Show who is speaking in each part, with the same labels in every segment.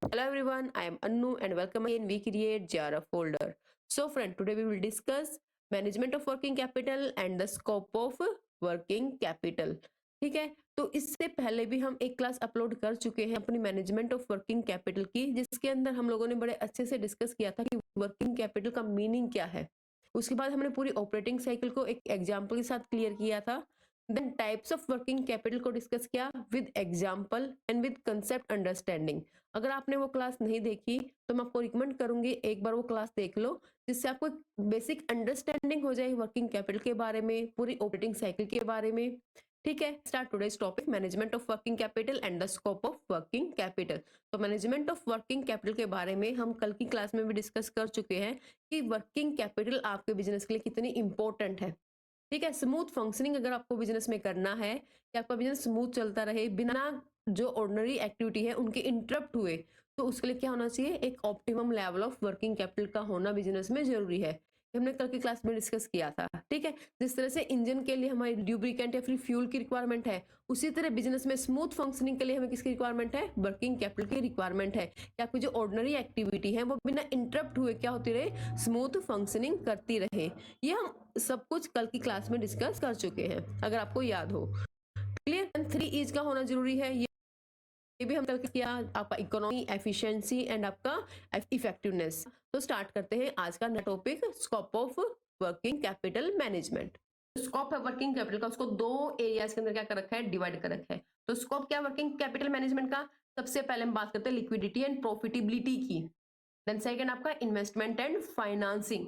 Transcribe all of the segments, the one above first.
Speaker 1: Hello everyone, I am Annu and welcome again. We create Jara folder. So friend, today we will discuss management of working capital and the scope of working capital. ठीक है, तो इससे पहले भी हम एक class upload कर चुके हैं अपनी मैनेजमेंट ऑफ वर्किंग कैपिटल की, जिसके अंदर हम लोगों ने बड़े अच्छे से डिस्कस किया था कि वर्किंग कैपिटल का मीनिंग क्या है। उसके बाद हमने पूरी ऑपरेटिंग साइकिल को एक एग्जाम्पल के साथ क्लियर किया था। Then types of working capital को डिस्कस किया with example and with concept understanding. अगर आपने वो क्लास नहीं देखी तो मैं आपको रिकमेंड करूंगी एक बार वो क्लास देख लो, जिससे आपको बेसिक अंडरस्टैंडिंग हो जाए वर्किंग कैपिटल के बारे में, पूरी ऑपरेटिंग साइकिल के बारे में। ठीक है, start today's topic management of working capital and the scope of working capital. तो मैनेजमेंट ऑफ वर्किंग कैपिटल के बारे में हम कल की क्लास में भी डिस्कस कर चुके हैं कि वर्किंग कैपिटल आपके बिजनेस के लिए कितनी इंपॉर्टेंट है। ठीक है, स्मूथ फंक्शनिंग अगर आपको बिजनेस में करना है कि आपका बिजनेस स्मूथ चलता रहे बिना जो ऑर्डिनरी एक्टिविटी है उनके इंटरप्ट हुए, तो उसके लिए क्या होना चाहिए, एक optimum level of working capital का होना बिजनेस में जरूरी है। हमने कल की क्लास में डिस्कस किया था। ठीक है, जिस तरह से इंजन के लिए हमारी ल्यूब्रिकेंट या फिर फ्यूल की रिक्वायरमेंट है, उसी तरह बिजनेस में स्मूथ फंक्शनिंग के लिए हमें किसकी रिक्वायरमेंट है, वर्किंग कैपिटल की रिक्वायरमेंट है कि आपकी जो ऑर्डिनरी एक्टिविटी है वो बिना इंटरप्ट हुए क्या होती रहे, स्मूथ फंक्शनिंग करती रहे। ये हम सब कुछ कल की क्लास में डिस्कस कर चुके हैं, अगर आपको याद हो। क्लियर, 3 E's का होना जरूरी है, ये भी हम कल किया, आपका इकोनॉमी, एफिशिएंसी एंड आपका इफेक्टिवनेस। तो स्टार्ट करते हैं आज का नया topic, scope of working capital management. Scope है वर्किंग कैपिटल का, उसको 2 एरियाज के अंदर क्या कर रखा है, डिवाइड कर रखा है। तो स्कोप क्या वर्किंग कैपिटल मैनेजमेंट का, सबसे पहले हम बात करते हैं लिक्विडिटी एंड प्रॉफिटेबिलिटी की। देन सेकंड आपका इन्वेस्टमेंट एंड फाइनेंसिंग,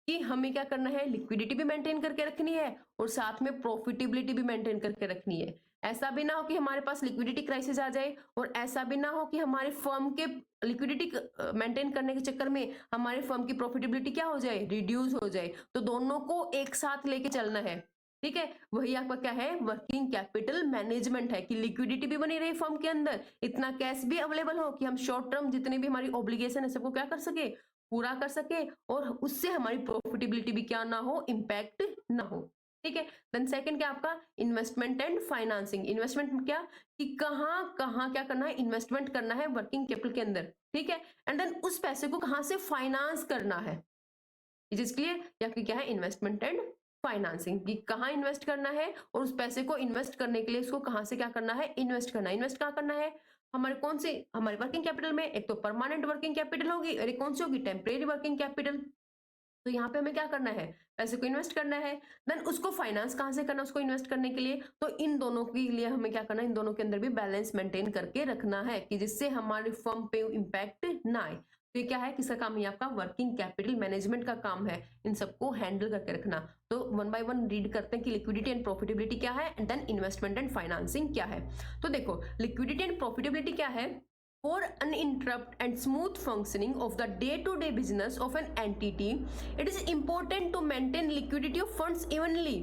Speaker 1: कि हमें क्या करना है, लिक्विडिटी भी मेंटेन करके रखनी है और साथ में प्रॉफिटेबिलिटी भी मेंटेन करके रखनी है। ऐसा भी ना हो कि हमारे पास लिक्विडिटी क्राइसिस आ जाए और ऐसा भी ना हो कि हमारे फर्म के लिक्विडिटी मेंटेन करने के चक्कर में हमारे फर्म की प्रॉफिटेबिलिटी क्या हो जाए, रिड्यूस हो जाए। तो दोनों को एक साथ लेके चलना है। ठीक है, वही आपका क्या है, वर्किंग कैपिटल मैनेजमेंट है कि लिक्विडिटी भी बनी रही फर्म के अंदर, इतना कैश भी अवेलेबल हो कि हम शॉर्ट टर्म जितने भी हमारी ऑब्लिगेशन है सबको क्या कर सके, पूरा कर सके, और उससे हमारी प्रॉफिटेबिलिटी भी क्या ना हो, इंपैक्ट ना हो। ठीक है, देन सेकंड क्या आपका इन्वेस्टमेंट एंड फाइनेंसिंग। इन्वेस्टमेंट क्या, कि कहाँ कहाँ क्या करना है, इन्वेस्टमेंट करना है वर्किंग कैपिटल के अंदर। ठीक है, एंड देन उस पैसे को कहाँ से फाइनेंस करना है, इट इज क्लियर। या फिर क्या है, इन्वेस्टमेंट एंड फाइनेंसिंग, कि कहाँ इन्वेस्ट करना है और उस पैसे को इन्वेस्ट करने के लिए उसको कहाँ से क्या करना है, इन्वेस्ट करना है। इन्वेस्ट कहाँ करना है, हमारे कौन सी, हमारे वर्किंग कैपिटल में। एक तो परमानेंट वर्किंग कैपिटल होगी और एक कौन सी होगी, टेम्परेरी वर्किंग कैपिटल। तो यहाँ पे हमें क्या करना है, पैसे को इन्वेस्ट करना है। देन उसको फाइनेंस कहाँ से करना है, उसको इन्वेस्ट करने के लिए। तो इन दोनों के लिए हमें क्या करना है, इन दोनों के अंदर भी बैलेंस मेंटेन करके रखना है कि जिससे हमारे फर्म पे इम्पैक्ट ना आए। तो ये क्या है, किसका काम है, आपका वर्किंग कैपिटल मैनेजमेंट का काम है इन सबको हैंडल करके रखना। तो वन बाय वन रीड करते हैं कि लिक्विडिटी एंड प्रॉफिटेबिलिटी क्या है and then investment and financing क्या है। तो देखो, लिक्विडिटी एंड प्रॉफिटेबिलिटी क्या है, for uninterrupted and smooth functioning of the day-to-day business of an entity, it is important to maintain liquidity of funds evenly।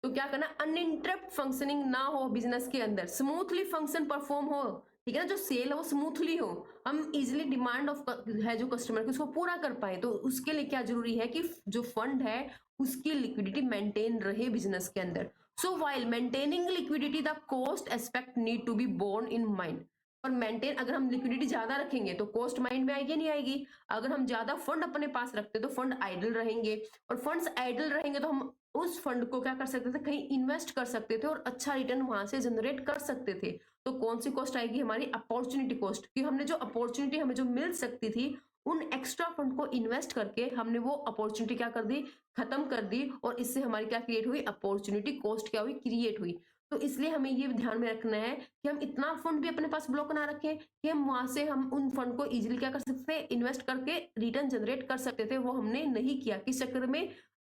Speaker 1: तो क्या करना, अनइंटरप्ट फंक्शनिंग ना हो बिजनेस के अंदर, स्मूथली फंक्शन परफॉर्म हो। ठीक है ना, जो सेल है वो स्मूथली हो, हम इजिली डिमांड ऑफ है जो कस्टमर की उसको पूरा कर पाए। तो उसके लिए क्या जरूरी है कि जो फंड है उसकी लिक्विडिटी मेंटेन रहे बिजनेस के अंदर। So while maintaining liquidity the cost aspect need to be borne in mind. और मेंटेन, अगर हम लिक्विडिटी ज्यादा रखेंगे तो कॉस्ट माइंड में आएगी नहीं आएगी। अगर हम ज्यादा फंड अपने पास रखते तो फंड आइडल रहेंगे, और फंड्स आइडल रहेंगे तो हम उस फंड को क्या कर सकते थे, कहीं इन्वेस्ट कर सकते थे और अच्छा रिटर्न वहां से जनरेट कर सकते थे। तो कौन सी कॉस्ट आएगी, हमारी अपॉर्चुनिटी कॉस्ट, कि हमने जो अपॉर्चुनिटी हमें जो मिल सकती थी उन एक्स्ट्रा फंड को इन्वेस्ट करके हमने वो अपॉर्चुनिटी क्या कर दी, खत्म कर दी, और इससे हमारी क्या क्रिएट हुई, अपॉर्चुनिटी कॉस्ट क्या हुई, क्रिएट हुई। तो इसलिए हमें ये ध्यान में रखना है कि हम इतना फंड भी अपने पास ब्लॉक ना रखें कि हम वहां से हम उन फंड को इजीली क्या कर सकते हैं, इन्वेस्ट करके रिटर्न जनरेट कर सकते थे। वो हमने नहीं किया, किस चक्कर में,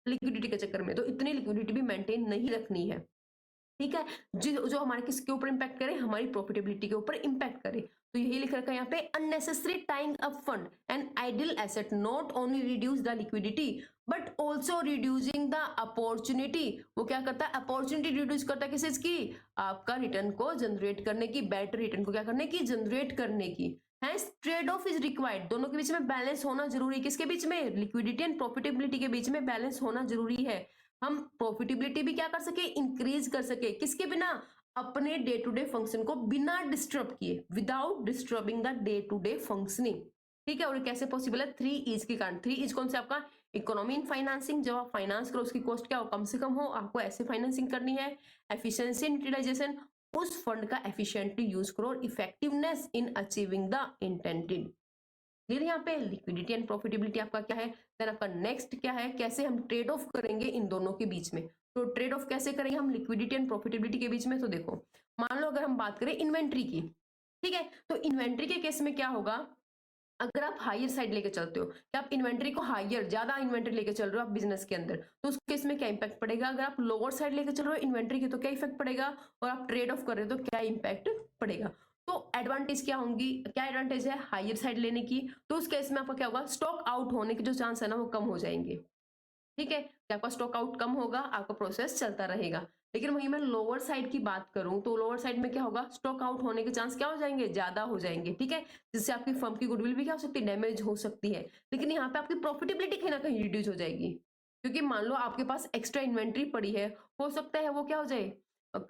Speaker 1: लिक्विडिटी के चक्कर में। तो इतनी लिक्विडिटी भी मेंटेन नहीं रखनी है। ठीक है, जो जो हमारे किसके ऊपर इंपैक्ट करे, हमारी प्रॉफिटेबिलिटी के ऊपर इंपैक्ट करे। तो यही लिख रखा है यहाँ पे, unnecessary tying up fund and idol asset not only reduce the liquidity but also reducing the opportunity. वो क्या करता है, अपॉर्चुनिटी रिड्यूस करता है किस चीज की, आपका रिटर्न को जनरेट करने की, बेटर रिटर्न को क्या करने की, जनरेट करने की। ट्रेड ऑफ इज रिक्वायर्ड, दोनों के बीच में बैलेंस होना जरूरी है। किसके बीच में, लिक्विडिटी एंड प्रॉफिटेबिलिटी के बीच में बैलेंस होना जरूरी है। हम प्रॉफिटेबिलिटी भी क्या कर सके, इंक्रीज कर सके, किसके बिना, अपने डे टू डे फंक्शन को बिना डिस्टर्ब किए, without disturbing the day to day functioning. ठीक है, और ये कैसे पॉसिबल है? 3 E's के कारण। 3 E's कौन से? आपका इकोनॉमी इन फाइनेंसिंग, जब आप फाइनेंस करो उसकी कॉस्ट क्या हो? कम से कम हो, आपको ऐसे फाइनेंसिंग करनी है। एफिशिएंसी इन यूटिलाइजेशन, उस फंड का एफिशिएंटली यूज करो। और effectiveness in achieving the intended. Clear यहाँ पे? लिक्विडिटी एंड प्रॉफिटेबिलिटी आपका क्या है? देन आपका नेक्स्ट क्या है? कैसे हम ट्रेड ऑफ करेंगे इन दोनों के बीच में। तो ट्रेड ऑफ कैसे करेंगे हम लिक्विडिटी एंड प्रॉफिटेबिलिटी के बीच में? तो देखो, मान लो अगर हम बात करें इन्वेंट्री की, ठीक है, तो इन्वेंट्री के केस में क्या होगा? अगर आप हायर साइड लेके चलते हो, कि आप इन्वेंट्री को हायर, ज्यादा इन्वेंट्री लेके चल रहे हो आप बिजनेस के अंदर, तो उस केस में क्या इंपैक्ट पड़ेगा? अगर आप लोअर साइड लेके चल रहे हो इन्वेंट्री की, तो क्या इफेक्ट पड़ेगा? और आप ट्रेड ऑफ कर रहे हो तो क्या इंपैक्ट पड़ेगा? तो एडवांटेज क्या होंगी? क्या एडवांटेज है हायर साइड लेने की? तो उस केस में आपका क्या होगा? स्टॉक आउट होने के जो चांस है ना वो कम हो जाएंगे। ठीक है, कि आपका स्टॉक आउट कम होगा, आपका प्रोसेस चलता रहेगा। लेकिन वहीं मैं लोअर साइड की बात करूं तो लोअर साइड में क्या होगा? स्टॉक आउट होने के चांस क्या हो जाएंगे? ज्यादा हो जाएंगे। ठीक है, जिससे आपकी फर्म की गुडविल भी क्या हो सकती है? डैमेज हो सकती है। लेकिन यहाँ पे आपकी प्रॉफिटेबिलिटी कहीं ना कहीं रिड्यूस हो जाएगी, क्योंकि मान लो आपके पास एक्स्ट्रा इन्वेंट्री पड़ी है, हो सकता है वो क्या हो जाए?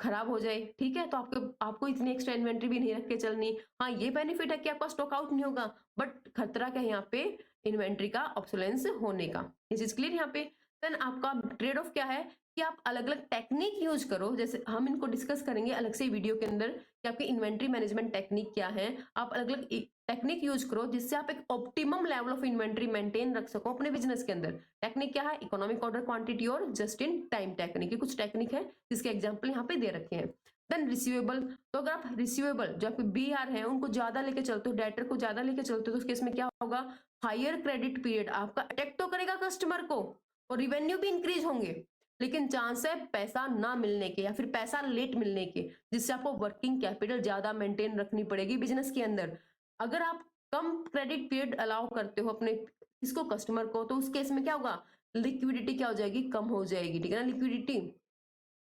Speaker 1: खराब हो जाए। ठीक है, तो आपको इतनी एक्स्ट्रा इन्वेंट्री भी नहीं रख के चलनी। हाँ, ये बेनिफिट है कि आपका स्टॉक आउट नहीं होगा, बट खतरा क्या है यहाँ पे? इन्वेंट्री का ऑब्सोलेंस होने का। ये चीज क्लियर यहाँ पे? देन आपका ट्रेड ऑफ क्या है? कि आप अलग अलग टेक्निक यूज करो, जैसे हम इनको डिस्कस करेंगे अलग से वीडियो के अंदर कि आपकी इन्वेंट्री मैनेजमेंट टेक्निक क्या है। आप अलग अलग टेक्निक यूज करो जिससे आप एक optimum level of inventory maintain रख सको अपने बिजनेस के अंदर। टेक्निक क्या है? इकोनॉमिक ऑर्डर क्वांटिटी और जस्ट इन टाइम टेक्निक, ये कुछ टेक्निक है जिसके एग्जाम्पल यहाँ पे दे रखे हैं। देन रिसीवेबल, तो अगर आप रिसीवेबल जो आपके BR है उनको ज्यादा लेके चलते हो, डेटर को ज्यादा लेके चलते हो, तो उस केस में क्या होगा? हायर क्रेडिट पीरियड आपका अटैक तो करेगा कस्टमर को और रिवेन्यू भी इंक्रीज होंगे, लेकिन चांस है पैसा ना मिलने के या फिर पैसा लेट मिलने के, जिससे आपको वर्किंग कैपिटल ज्यादा मेंटेन रखनी पड़ेगी बिजनेस के अंदर। अगर आप कम क्रेडिट पीरियड अलाउ करते हो अपने इसको कस्टमर को, तो उस केस में क्या होगा? लिक्विडिटी क्या हो जाएगी? कम हो जाएगी। ठीक है ना? लिक्विडिटी,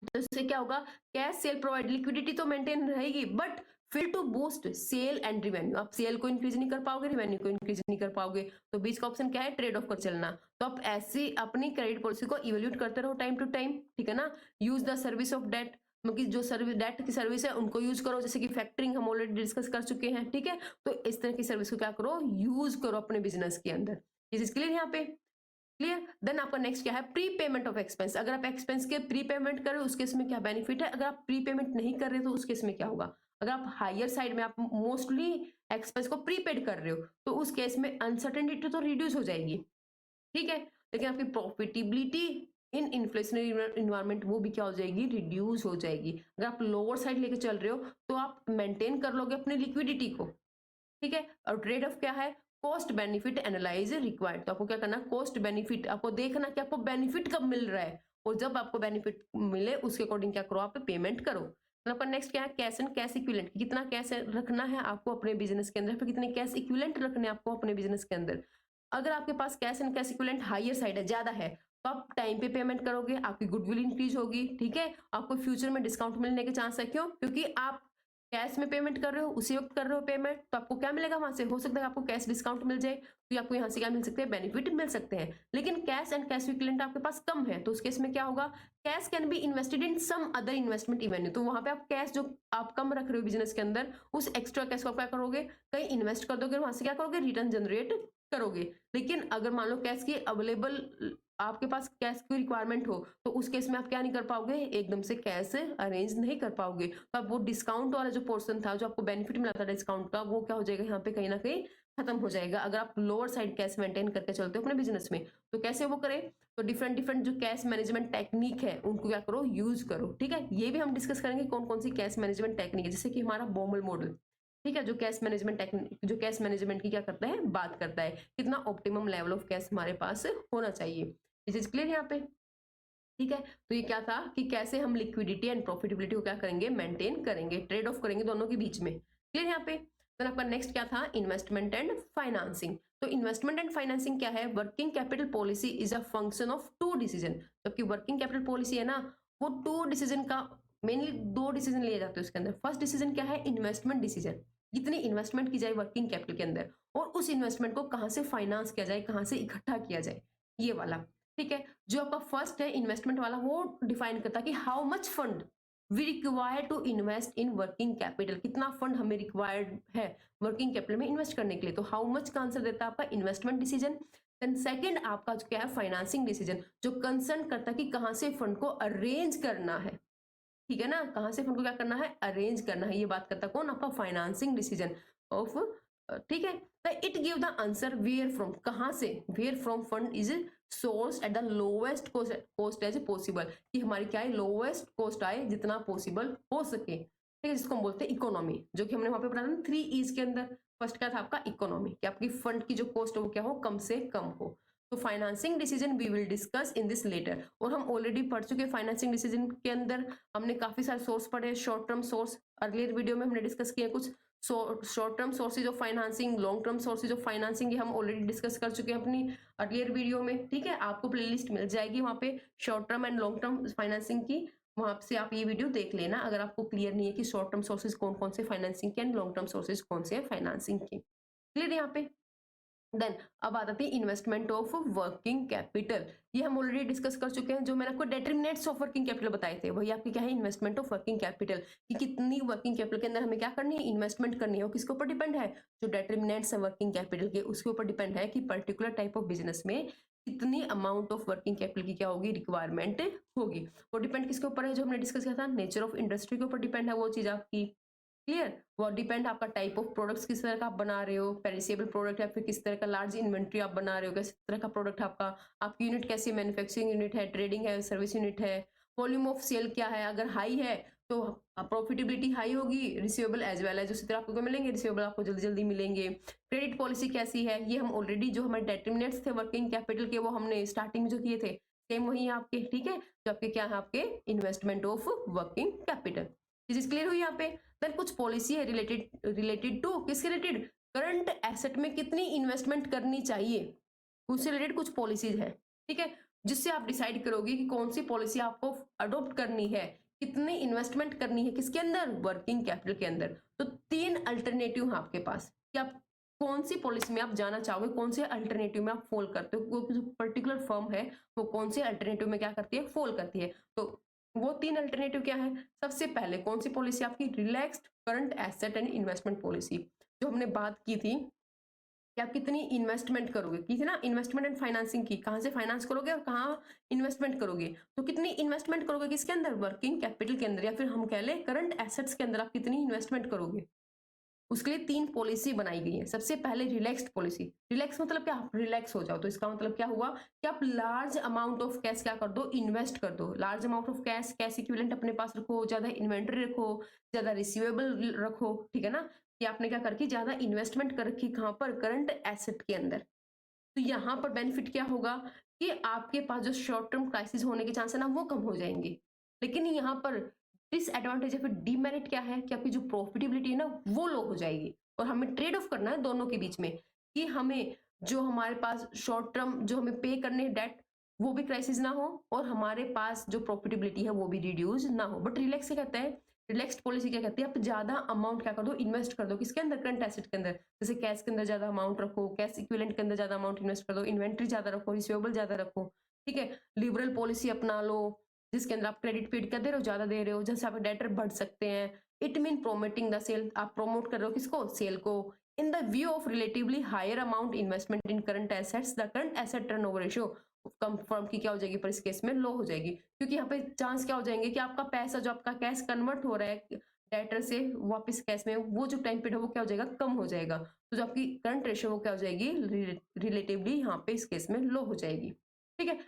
Speaker 1: तो इससे क्या होगा? कैश सेल प्रोवाइड, लिक्विडिटी तो मेंटेन रहेगी बट फिर to boost sale and revenue, आप सेल को इंक्रीज नहीं कर पाओगे, रिवेन्यू को इंक्रीज नहीं कर पाओगे। तो बीच का ऑप्शन क्या है? ट्रेड ऑफ कर चलना। तो आप ऐसी अपनी क्रेडिट पॉलिसी को इवेल्यूट करते रहो टाइम टू टाइम। ठीक है ना? Use the service of debt, मतलब जो सर्विस डेट की सर्विस है उनको यूज करो, जैसे कि फैक्टरिंग हम ऑलरेडी डिस्कस कर चुके हैं। ठीक है, तो इस तरह की सर्विस को क्या करो? यूज करो अपने बिजनेस के अंदर। ये चीज क्लियर यहाँ पे? क्लियर? देन आपका नेक्स्ट क्या है? Pre payment of expense. अगर आप एक्सपेंस के प्री पेमेंट कर रहे हो उस केस में क्या बेनिफिट है? अगर आप प्री पेमेंट नहीं कर रहे हो तो उस केस में क्या होगा? अगर आप हायर साइड में आप मोस्टली एक्सपेंस को प्रीपेड कर रहे हो तो उस केस में अनसर्टेनिटी तो रिड्यूस हो जाएगी। ठीक है, लेकिन आपकी प्रॉफिटेबिलिटी इन इन्फ्लेशनरी इन्वायरमेंट वो भी क्या हो जाएगी? रिड्यूस हो जाएगी। अगर आप लोअर साइड लेके चल रहे हो तो आप मेंटेन कर लोगे अपने लिक्विडिटी को। ठीक है, और ट्रेड ऑफ क्या है? Cost benefit analyse required. तो आपको क्या करना? कॉस्ट बेनिफिट आपको देखना कि आपको बेनिफिट कब मिल रहा है, और जब आपको बेनिफिट मिले उसके अकॉर्डिंग क्या करो? आप पेमेंट करो। तो आपका नेक्स्ट क्या है? कैश एंड कैश इक्विवेलेंट, कितना कैश रखना है आपको अपने बिजनेस के अंदर, फिर कितने कैश इक्विवेलेंट रखने हैं आपको अपने बिजनेस के अंदर। अगर आपके पास cash and cash equivalent higher side है, ज्यादा है, तो आप टाइम पे पेमेंट करोगे, आपकी गुडविल इंक्रीज होगी। ठीक है, आपको फ्यूचर में डिस्काउंट मिलने के चांस है। क्यों? क्योंकि आप कैश में पेमेंट कर रहे हो, उसी वक्त कर रहे हो पेमेंट, तो आपको क्या मिलेगा वहां से? हो सकता है आपको कैश डिस्काउंट मिल जाए, तो आपको यहाँ से क्या मिल सकते हैं? बेनिफिट मिल सकते हैं। लेकिन कैश एंड कैश इक्विवेलेंट आपके पास कम है, तो उस केस में क्या होगा? Cash can be invested in some other investment avenue. तो वहां पे आप कैश जो आप कम रख रहे हो बिजनेस के अंदर, उस एक्स्ट्रा कैश को आप क्या करोगे? कहीं इन्वेस्ट कर दोगे, वहां से क्या करोगे? रिटर्न जनरेट करोगे। लेकिन अगर मान लो कैश की अवेलेबल आपके पास कैश की रिक्वायरमेंट हो, तो उस केस में आप क्या नहीं कर पाओगे? एकदम से कैश अरेंज नहीं कर पाओगे। तो अब वो डिस्काउंट वाला जो पोर्शन था, जो आपको बेनिफिट मिला था डिस्काउंट का, वो क्या हो जाएगा यहाँ पे? कहीं ना कहीं खत्म हो जाएगा। अगर आप लोअर साइड कैश मेंटेन करके चलते हो अपने बिजनेस में, तो कैसे वो करें? तो डिफरेंट डिफरेंट जो कैश मैनेजमेंट टेक्निक है उनको क्या करो? यूज करो। ठीक है, ये भी हम डिस्कस करेंगे कौन कौन सी कैश मैनेजमेंट टेक्निक है, जैसे कि हमारा बॉमल मॉडल। ठीक है, जो कैश मैनेजमेंट टेक्निक, जो कैश मैनेजमेंट की क्या करता है? बात करता है कितना ऑप्टिमम लेवल ऑफ कैश हमारे पास होना चाहिए। ये चीज क्लियर यहाँ पे? ठीक है, तो ये क्या था कि कैसे हम लिक्विडिटी एंड प्रॉफिटेबिलिटी को क्या करेंगे? मेंटेन करेंगे, ट्रेड ऑफ करेंगे दोनों के बीच में। क्लियर यहाँ पे? तो आपका नेक्स्ट क्या था? Investment and financing. तो इन्वेस्टमेंट एंड फाइनेंसिंग क्या है? Working capital policy is a function of 2 decision. जबकि वर्किंग कैपिटल पॉलिसी है ना, वो 2 डिसीजन का, मेनली 2 डिसीजन लिए जाते हैं उसके अंदर। फर्स्ट डिसीजन क्या है? इन्वेस्टमेंट डिसीजन, कितनी इन्वेस्टमेंट की जाए वर्किंग कैपिटल के अंदर, और उस इन्वेस्टमेंट को कहां से फाइनेंस किया जाए, कहां से इकट्ठा किया जाए, ये वाला। ठीक है, जो आपका फर्स्ट है इन्वेस्टमेंट वाला, वो डिफाइन करता है कि how much fund we require to invest in working capital, कितना फंड हमें रिक्वायर्ड है वर्किंग कैपिटल में इन्वेस्ट करने के लिए। तो हाउ मच का आंसर देता है आपका इन्वेस्टमेंट डिसीजन। देन सेकंड आपका जो क्या है फाइनेंसिंग डिसीजन, जो कंसर्न करता है कि कहां से फंड को अरेंज करना है, ठीक है ना, कहां से फंड को क्या करना है अरेंज करना है, ये बात करता कौन आपका फाइनेंसिंग डिसीजन ऑफ, ठीक है। It give the answer where from, कहां से, where from fund is source at the lowest cost as possible, कि हमारी क्या है लोएस्ट कॉस्ट आए जितना पॉसिबल हो सके, ठीक है, जिसको हम बोलते हैं इकोनॉमी, जो कि हमने वहां पे पढ़ा था 3 E's के अंदर। फर्स्ट क्या था आपका इकोनॉमी, कि आपकी फंड की जो कॉस्ट है वो क्या हो कम से कम हो। तो financing decision we will discuss in this later, और हम ऑलरेडी पढ़ चुके हैं फाइनेंसिंग डिसीजन के अंदर हमने काफी सारे सोर्स पढ़े, short term source earlier video में हमने डिस्कस किया, कुछ short term sources of financing, long term sources of financing, ये हम ऑलरेडी डिस्कस कर चुके हैं अपनी अर्लियर वीडियो में, ठीक है। आपको प्लेलिस्ट मिल जाएगी वहां पे short term and long term financing की, वहां से आप ये वीडियो देख लेना अगर आपको क्लियर नहीं है कि शॉर्ट टर्म सोर्सेज कौन कौन से फाइनेंसिंग के एंड लॉन्ग टर्म सोर्सेज कौन से फाइनेंसिंग के, क्लियर यहाँ पे। देन अब आ जाती है इन्वेस्टमेंट ऑफ वर्किंग कैपिटल, ये हम ऑलरेडी डिस्कस कर चुके हैं, जो मैंने आपको डिटरमिनेंट्स ऑफ वर्किंग कैपिटल बताए थे वही आपकी क्या है इन्वेस्टमेंट ऑफ वर्किंग कैपिटल, कि कितनी वर्किंग कैपिटल के अंदर हमें क्या करनी है इन्वेस्टमेंट करनी है, वो किसके ऊपर डिपेंड है, जो डिटरमिनेंट्स है वर्किंग कैपिटल के उसके ऊपर डिपेंड है कि पर्टिकुलर टाइप ऑफ बिजनेस में कितनी अमाउंट ऑफ वर्किंग कैपिटल की क्या होगी रिक्वायरमेंट होगी। वो डिपेंड किसके ऊपर है, जो हमने डिस्कस किया था नेचर ऑफ इंडस्ट्री के ऊपर डिपेंड है वो चीज आपकी, क्लियर। वो डिपेंड आपका टाइप ऑफ प्रोडक्ट्स किस तरह का आप बना रहे हो, पेरिसेबल प्रोडक्ट या फिर किस तरह का लार्ज इन्वेंट्री आप बना रहे हो, किस तरह का प्रोडक्ट आपका, आपकी यूनिट कैसी मैन्युफैक्चरिंग यूनिट है, ट्रेडिंग है, सर्विस यूनिट है, वॉल्यूम ऑफ सेल क्या है, अगर हाई है तो प्रॉफिटेबिलिटी हाई होगी, रिसीवेबल एज वेल एज उसी तरह आपको मिलेंगे, रिसीवेबल आपको जल्दी जल्दी मिलेंगे, क्रेडिट पॉलिसी कैसी है, ये हम ऑलरेडी जो हमारे डिटरमिनेंट्स थे वर्किंग कैपिटल के वो हमने स्टार्टिंग में जो किए थे सेम वही है आपके, ठीक है, जो आपके क्या है आपके इन्वेस्टमेंट ऑफ वर्किंग कैपिटल, चीज क्लियर हुई यहाँ पे। देन कुछ पॉलिसी है रिलेटेड टू किसके रिलेटेड, करंट एसेट में कितनी इन्वेस्टमेंट करनी चाहिए, उससे रिलेटेड कुछ पॉलिसीज है, ठीक है, जिससे आप डिसाइड करोगे कि कौन सी पॉलिसी आपको अडॉप्ट करनी है, कितनी इन्वेस्टमेंट करनी है किसके अंदर वर्किंग कैपिटल के अंदर। तो 3 अल्टरनेटिव है आपके पास कि आप कौन सी पॉलिसी में आप जाना चाहोगे, कौन से अल्टरनेटिव में आप फॉल करते हो, वो जो पर्टिकुलर फर्म है वो कौन से अल्टरनेटिव में क्या करती है फॉल करती है। तो वो 3 अल्टरनेटिव क्या है, सबसे पहले कौन सी पॉलिसी आपकी relaxed current asset and investment policy, जो हमने बात की थी कि आप कितनी इन्वेस्टमेंट करोगे, की थी ना इन्वेस्टमेंट एंड फाइनेंसिंग की, कहां से फाइनेंस करोगे और कहाँ इन्वेस्टमेंट करोगे, तो कितनी इन्वेस्टमेंट करोगे किसके अंदर वर्किंग कैपिटल के अंदर, या फिर हम कह लें करंट एसेट्स के अंदर आप कितनी इन्वेस्टमेंट करोगे। उसके लिए 3 पॉलिसी बनाई गई है। सबसे पहले रिलैक्स्ड पॉलिसी, रिलैक्स मतलब क्या, आप रिलैक्स हो जाओ, तो इसका मतलब क्या हुआ कि आप लार्ज अमाउंट ऑफ कैश क्या कर दो इन्वेस्ट कर दो, large amount of cash, cash equivalent अपने पास रखो, ज्यादा इन्वेंटरी रखो, ज्यादा रिसीवेबल रखो, ठीक है ना, कि आपने क्या करके ज्यादा इन्वेस्टमेंट कर रखी कहां पर करंट एसेट के अंदर। तो यहाँ पर बेनिफिट क्या होगा कि आपके पास जो शॉर्ट टर्म क्राइसिस होने के चांस है ना वो कम हो जाएंगे। लेकिन यहाँ पर डिसएडवांटेज या फिर डीमेरिट क्या है कि आपकी जो प्रॉफिटेबिलिटी है ना वो लो हो जाएगी, और हमें ट्रेड ऑफ करना है दोनों के बीच में, कि हमें जो हमारे पास शॉर्ट टर्म जो हमें पे करने डेट वो भी क्राइसिस ना हो, और हमारे पास जो प्रॉफिटेबिलिटी है वो भी रिड्यूस ना हो। बट रिलैक्स क्या कहता है, रिलैक्स्ड पॉलिसी क्या कहती है, आप ज्यादा अमाउंट क्या कर दो इन्वेस्ट कर दो किसके अंदर करंट एसेट के अंदर, जैसे कैश के अंदर ज्यादा अमाउंट रखो, कैश इक्विवेलेंट के अंदर ज्यादा अमाउंट इन्वेस्ट कर दो, इन्वेंट्री ज्यादा रखो, रिसीवेबल ज्यादा रखो, ठीक है, लिबरल पॉलिसी अपना लो जिसके अंदर आप क्रेडिट पेड कर दे रहे हो ज्यादा दे रहे हो, जैसे आप डेटर बढ़ सकते हैं। It mean promoting the sale, आप प्रोमोट कर रहे हो किसको सेल को। In the view of relatively higher amount investment in current assets the current asset turnover ratio कम फर्म की क्या हो जाएगी पर इस केस में लो हो जाएगी, क्योंकि यहाँ पे चांस क्या हो जाएंगे कि आपका पैसा जो आपका कैश कन्वर्ट हो रहा है डेटर से वापस कैश में, वो जो टाइम पीरियड है वो क्या हो जाएगा कम हो जाएगा, तो जो आपकी करंट रेशियो वो क्या हो जाएगी रिलेटिवली यहाँ पे इस केस में लो हो जाएगी, ठीक है।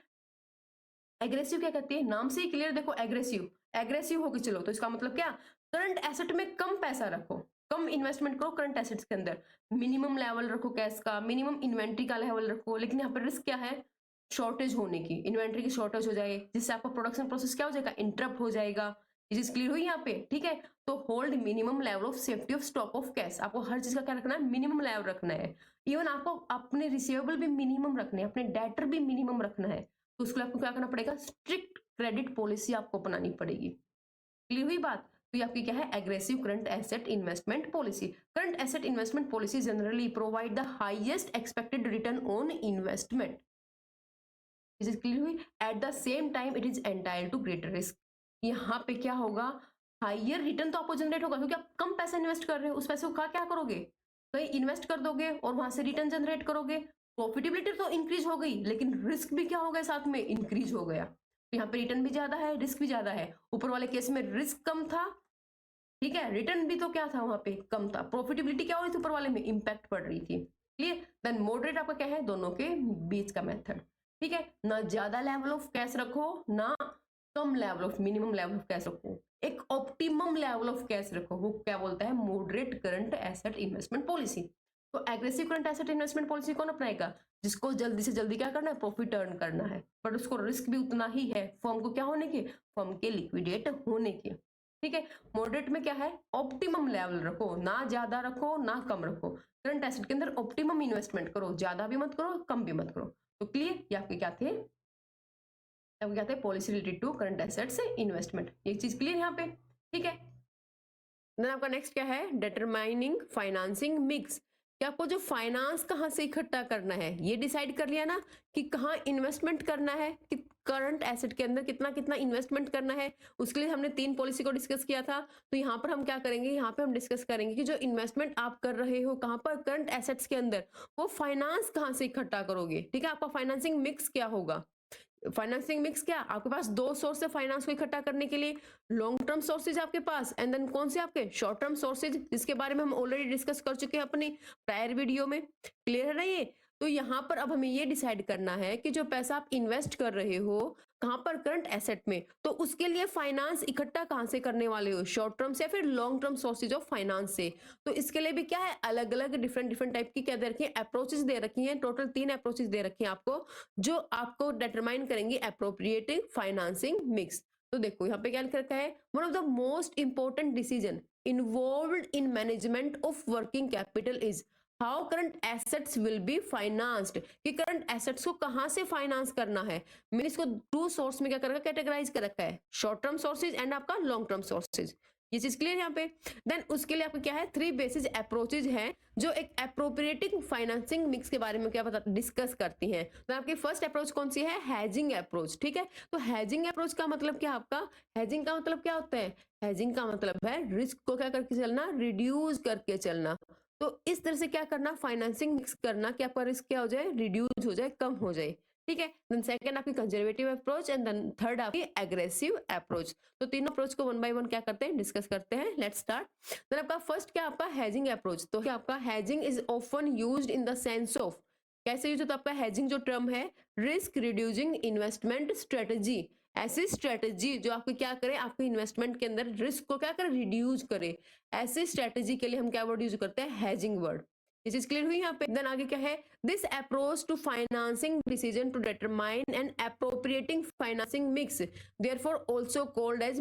Speaker 1: एग्रेसिव क्या कहती है, नाम से ही क्लियर देखो, एग्रेसिव एग्रेसिव होकर चलो, तो इसका मतलब क्या, करंट एसेट में कम पैसा रखो, कम इन्वेस्टमेंट करो करंट एसेट्स के अंदर, मिनिमम लेवल रखो कैश का, मिनिमम इन्वेंट्री का लेवल रखो, लेकिन यहाँ पर रिस्क क्या है शॉर्टेज होने की, इन्वेंट्री की शॉर्टेज हो जाए जिससे आपका प्रोडक्शन प्रोसेस क्या हो जाएगा इंटरप्ट हो जाएगा। ये चीज क्लियर हुई यहाँ पे, ठीक है। तो hold minimum level of safety of stock of cash, आपको हर चीज का क्या रखना है मिनिमम लेवल रखना है, इवन आपको अपने रिसीवेबल भी मिनिमम रखने हैं, अपने डेटर भी मिनिमम रखना है, तो उसके लिए आपको क्या करना पड़ेगा स्ट्रिक्ट क्रेडिट पॉलिसी आपको अपनानी पड़ेगी, क्लियर हुई बात। तो ये आपकी क्या है aggressive current asset investment policy. Current asset investment policy generally provide the highest expected return on investment, is clear हुई, at the same time it is entitled to greater risk. यहाँ पे क्या होगा हाइयर रिटर्न तो आपको generate होगा क्योंकि आप कम पैसा इन्वेस्ट कर रहे हो, उस पैसे को क्या करोगे, कहीं इन्वेस्ट कर दोगे और वहां से रिटर्न जनरेट करोगे। प्रॉफिटेबिलिटी तो इंक्रीज हो गई, लेकिन रिस्क भी क्या हो गया, साथ में इंक्रीज हो गया। तो यहाँ पे रिटर्न भी ज्यादा है, रिस्क भी ज्यादा है। ऊपर वाले केस में रिस्क कम था, ठीक है, रिटर्न भी तो क्या था वहां पे, कम था। प्रॉफिटेबिलिटी क्या हो रही थी, ऊपर वाले में इंपैक्ट पड़ रही थी। क्लियर। देन मॉडरेट आपका क्या है, दोनों के बीच का मेथड। ठीक है, ना ज्यादा लेवल ऑफ कैश रखो, ना कम level of, minimum level of cash रखो, एक ऑप्टिमम लेवल ऑफ कैश रखो। वो क्या बोलता है, moderate current asset investment policy. तो aggressive current asset investment policy कौन अपनाएगा, जिसको जल्दी से जल्दी क्या करना है, प्रॉफिट अर्न करना है, बट उसको रिस्क भी उतना ही है फर्म को क्या होने के, फर्म के लिक्विडेट होने के। ठीक है, मॉडरेट में क्या है, ऑप्टिमम लेवल रखो, ना ज्यादा रखो ना कम रखो। करंट एसेट के अंदर ऑप्टिमम इन्वेस्टमेंट करो, ज्यादा भी मत करो कम भी मत करो। तो क्लियर, ये आपके क्या थे, आपके क्या थे, policy related to current assets investment. ये चीज क्लियर यहाँ पे। ठीक है, देन आपका नेक्स्ट क्या है, डिटरमाइनिंग फाइनेंसिंग मिक्स। कि आपको जो फाइनेंस कहाँ से इकट्ठा करना है ये डिसाइड कर लिया ना, कि कहाँ इन्वेस्टमेंट करना है, कि करंट एसेट के अंदर कितना कितना इन्वेस्टमेंट करना है। उसके लिए हमने 3 पॉलिसी को डिस्कस किया था। तो यहाँ पर हम क्या करेंगे, यहाँ पे हम डिस्कस करेंगे कि जो इन्वेस्टमेंट आप कर रहे हो कहाँ पर, करंट एसेट्स के अंदर, वो फाइनेंस कहाँ से इकट्ठा करोगे। ठीक है, आपका फाइनेंसिंग मिक्स क्या होगा। फाइनेंसिंग मिक्स क्या, आपके पास 2 सोर्स है फाइनेंस को इकट्ठा करने के लिए। लॉन्ग टर्म सोर्सेज आपके पास, एंड देन कौन से आपके शॉर्ट टर्म सोर्सेज, जिसके बारे में हम ऑलरेडी डिस्कस कर चुके हैं अपनी प्रायर वीडियो में। क्लियर है ना ये। तो यहाँ पर अब हमें ये डिसाइड करना है कि जो पैसा आप इन्वेस्ट कर रहे हो कहाँ पर, करंट एसेट में, तो उसके लिए फाइनेंस इकट्ठा कहाँ से करने वाले हो, शॉर्ट टर्म से या फिर long term sources of finance से। तो इसके लिए भी क्या है, अलग अलग डिफरेंट डिफरेंट टाइप की क्या दे रखी है, अप्रोचेस दे रखी हैं। टोटल 3 अप्रोचेस दे रखी हैं आपको, जो आपको डिटरमाइन करेंगे अप्रोप्रिएट फाइनेंसिंग मिक्स। तो देखो यहाँ पे क्या लिख रखा है, one of the most important decision involved in management of working capital is how current assets will be financed. कि करंट एसेट्स को कहां से फाइनेंस करना है। मैंने इसको 2 सोर्स में क्या कर रखा है, कैटेगराइज कर रखा है, शॉर्ट टर्म सोर्सेज एंड आपका लॉन्ग टर्म सोर्सेज। ये चीज क्लियर यहाँ पे। देन उसके लिए आपका क्या है, 3 बेसिस अप्रोचेज हैं जो एक अप्रोप्रिएटिंग फाइनेंसिंग मिक्स के बारे में क्या बता डिस्कस करती हैं। तो आपकी फर्स्ट अप्रोच कौन सी है, हैजिंग अप्रोच। ठीक है, तो हैजिंग अप्रोच का मतलब क्या, आपका हैजिंग का मतलब क्या होता है, हैजिंग का मतलब है रिस्क को क्या करके चलना, रिड्यूस करके चलना। तो इस तरह से क्या करना, फाइनेंसिंग मिक्स करना कि आपका रिस्क क्या हो जाए, रिड्यूस हो जाए, कम हो जाए। ठीक है, देन सेकंड आपकी conservative approach, and then third आपकी एग्रेसिव अप्रोच। तो तीनों अप्रोच को 1 बाय 1 क्या करते हैं, डिस्कस करते हैं। Let's start. देन आपका फर्स्ट क्या, आपका हैजिंग अप्रोच। तो क्या आपका hedging is often used in the sense of, कैसे यूज होता है आपका हैजिंग जो टर्म है, रिस्क रिड्यूसिंग इन्वेस्टमेंट स्ट्रेटजी। ऐसी स्ट्रेटजी जो आपको क्या करे, आपके इन्वेस्टमेंट के अंदर रिस्क को क्या करे, रिड्यूस करे। ऐसी स्ट्रेटजी के लिए हम क्या वर्ड यूज करते हैं, हैजिंग वर्ड। ये चीज क्लियर हुई यहाँ पे। देन आगे क्या है, this approach to financing decision to determine and appropriating financing mix therefore also called as